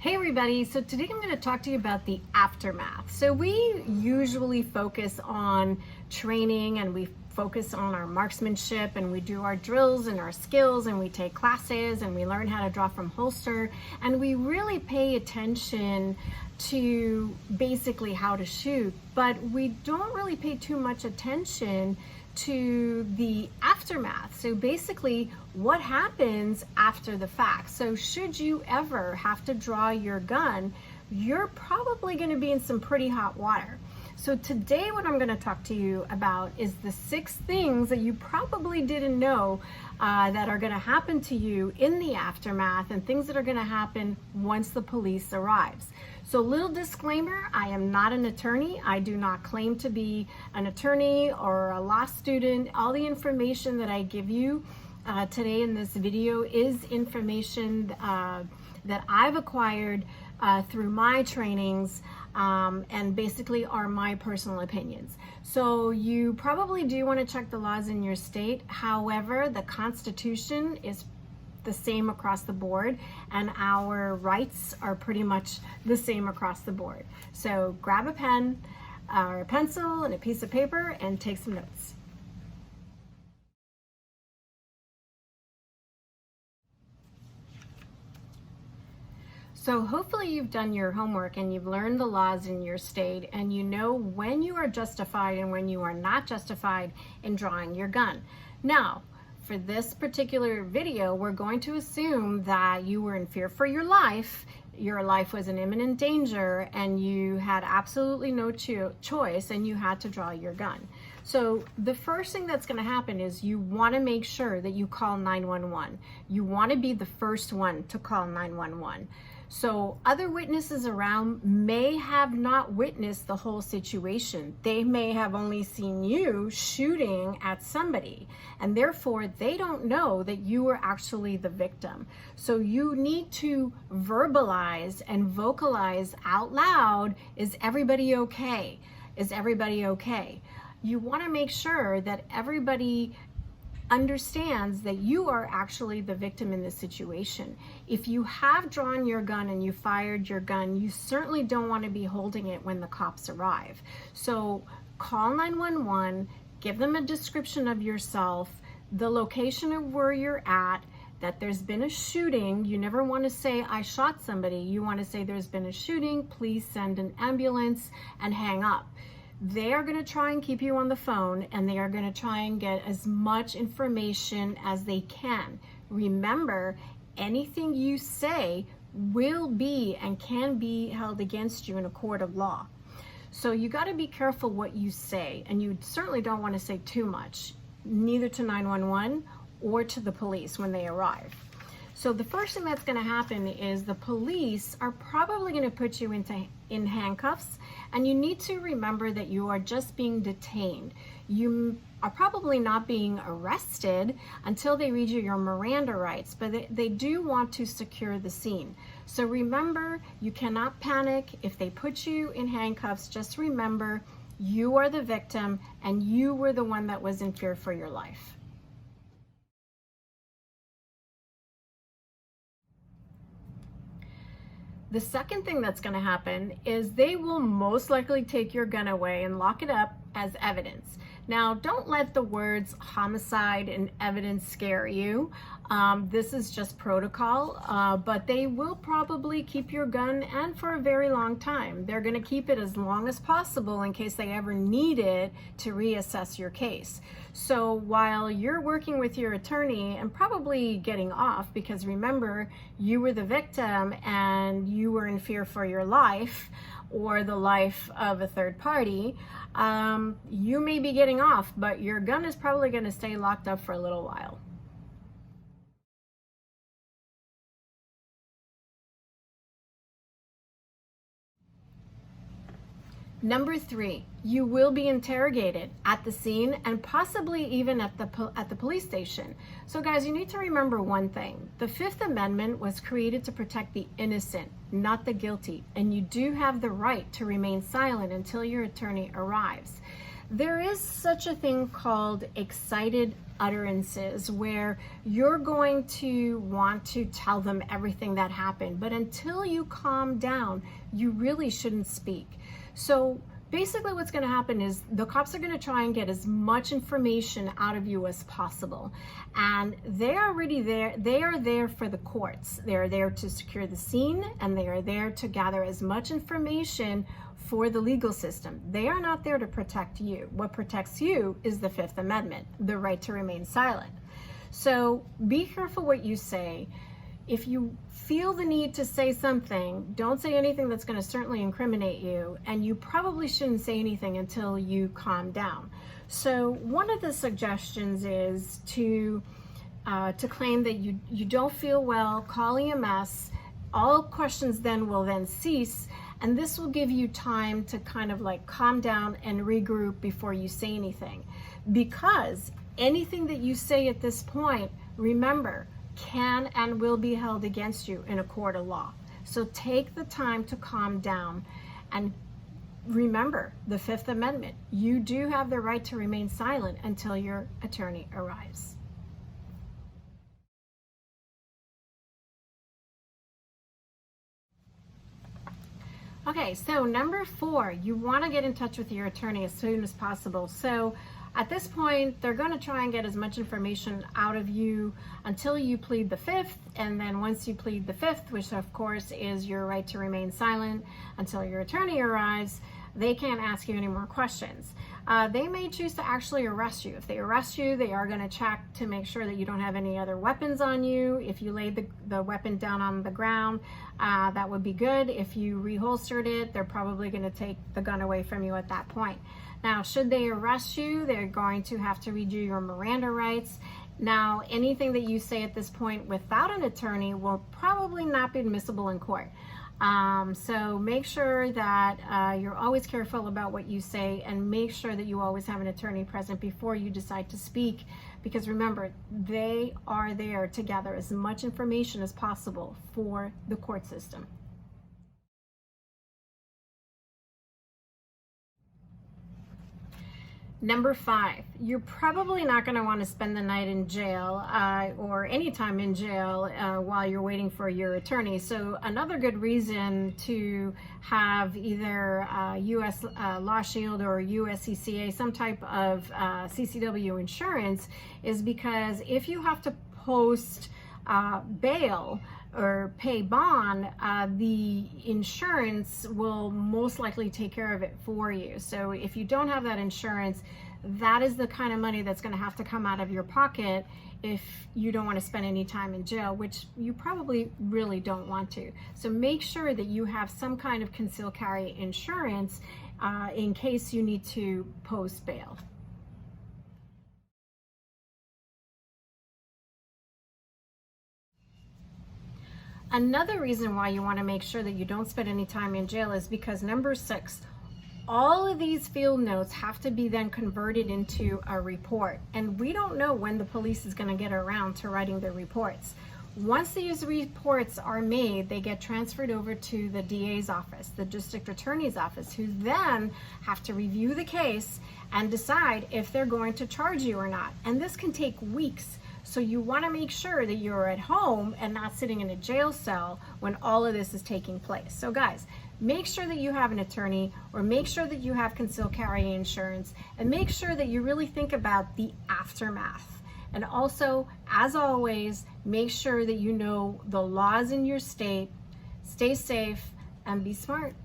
Hey everybody, so today I'm going to talk to you about the aftermath. So we usually focus on training and we focus on our marksmanship and we do our drills and our skills and we take classes and we learn how to draw from holster and we really pay attention to basically how to shoot, but we don't really pay too much attention to the aftermath. So basically what happens after the fact. So should you ever have to draw your gun, you're probably going to be in some pretty hot water. So today what I'm going to talk to you about is the 6 things that you probably didn't know that are going to happen to you in the aftermath and things that are going to happen once the police arrives. So little disclaimer, I am not an attorney. I do not claim to be an attorney or a law student. All the information that I give you today in this video is information that I've acquired through my trainings and basically are my personal opinions. So you probably do want to check the laws in your state. However, the Constitution is the same across the board and our rights are pretty much the same across the board. So grab a pen or a pencil and a piece of paper and take some notes. So hopefully you've done your homework and you've learned the laws in your state and you know when you are justified and when you are not justified in drawing your gun. Now, for this particular video, we're going to assume that you were in fear for your life was in imminent danger, and you had absolutely no choice and you had to draw your gun. So the first thing that's going to happen is you want to make sure that you call 911. You want to be the first one to call 911. So other witnesses around may have not witnessed the whole situation. They may have only seen you shooting at somebody, and therefore they don't know that you were actually the victim. So you need to verbalize and vocalize out loud, is everybody okay? Is everybody okay? You want to make sure that everybody understands that you are actually the victim in this situation. If you have drawn your gun and you fired your gun, you certainly don't want to be holding it when the cops arrive. So call 911, give them a description of yourself, the location of where you're at, that there's been a shooting. You never want to say, I shot somebody. You want to say, there's been a shooting, please send an ambulance, and hang up. They are going to try and keep you on the phone and they are going to try and get as much information as they can. Remember, anything you say will be and can be held against you in a court of law. So you got to be careful what you say, and you certainly don't want to say too much, neither to 911 or to the police when they arrive. So the first thing that's going to happen is the police are probably going to put you in handcuffs, and you need to remember that you are just being detained. You are probably not being arrested until they read you your Miranda rights, but they do want to secure the scene. So remember, you cannot panic. If they put you in handcuffs, just remember you are the victim and you were the one that was in fear for your life. The second thing that's going to happen is they will most likely take your gun away and lock it up as evidence. Now, don't let the words homicide and evidence scare you. This is just protocol, but they will probably keep your gun, and for a very long time. They're going to keep it as long as possible in case they ever need it to reassess your case. So while you're working with your attorney and probably getting off, because remember, you were the victim and you were in fear for your life or the life of a third party, you may be getting off, but your gun is probably going to stay locked up for a little while. Number 3, you will be interrogated at the scene and possibly even at the police station. So guys, you need to remember one thing. The Fifth Amendment was created to protect the innocent, not the guilty, and you do have the right to remain silent until your attorney arrives. There is such a thing called excited utterances where you're going to want to tell them everything that happened, but until you calm down, you really shouldn't speak. So basically what's going to happen is the cops are going to try and get as much information out of you as possible. And they're already there. They are there for the courts. They're there to secure the scene, and they are there to gather as much information for the legal system. They are not there to protect you. What protects you is the Fifth Amendment, the right to remain silent. So be careful what you say. If you feel the need to say something, don't say anything that's going to certainly incriminate you, and you probably shouldn't say anything until you calm down. So one of the suggestions is to claim that you don't feel well, call EMS. All questions then will cease, and this will give you time to kind of like calm down and regroup before you say anything. Because anything that you say at this point, remember, can and will be held against you in a court of law. So take the time to calm down and remember the Fifth Amendment. You do have the right to remain silent until your attorney arrives. Okay, so number 4, you want to get in touch with your attorney as soon as possible. So at this point, they're going to try and get as much information out of you until you plead the Fifth, and then once you plead the Fifth, which of course is your right to remain silent until your attorney arrives, they can't ask you any more questions. They may choose to actually arrest you. If they arrest you, they are going to check to make sure that you don't have any other weapons on you. If you laid the weapon down on the ground, that would be good. If you reholstered it, they're probably going to take the gun away from you at that point. Now, should they arrest you, they're going to have to read you your Miranda rights. Now, anything that you say at this point without an attorney will probably not be admissible in court. So make sure that you're always careful about what you say, and make sure that you always have an attorney present before you decide to speak, because remember, they are there to gather as much information as possible for the court system. Number 5, you're probably not going to want to spend the night in jail or any time in jail while you're waiting for your attorney. So another good reason to have either U.S. Law Shield or USCCA, some type of CCW insurance, is because if you have to post bail or pay bond, the insurance will most likely take care of it for you. So if you don't have that insurance, that is the kind of money that's going to have to come out of your pocket if you don't want to spend any time in jail, which you probably really don't want to. So make sure that you have some kind of conceal carry insurance in case you need to post bail. Another reason why you want to make sure that you don't spend any time in jail is because number 6, all of these field notes have to be then converted into a report. And we don't know when the police is going to get around to writing the reports. Once these reports are made, they get transferred over to the DA's office, the district attorney's office, who then have to review the case and decide if they're going to charge you or not. And this can take weeks. So you want to make sure that you're at home and not sitting in a jail cell when all of this is taking place. So guys, make sure that you have an attorney, or make sure that you have concealed carry insurance, and make sure that you really think about the aftermath. And also, as always, make sure that you know the laws in your state. Stay safe and be smart.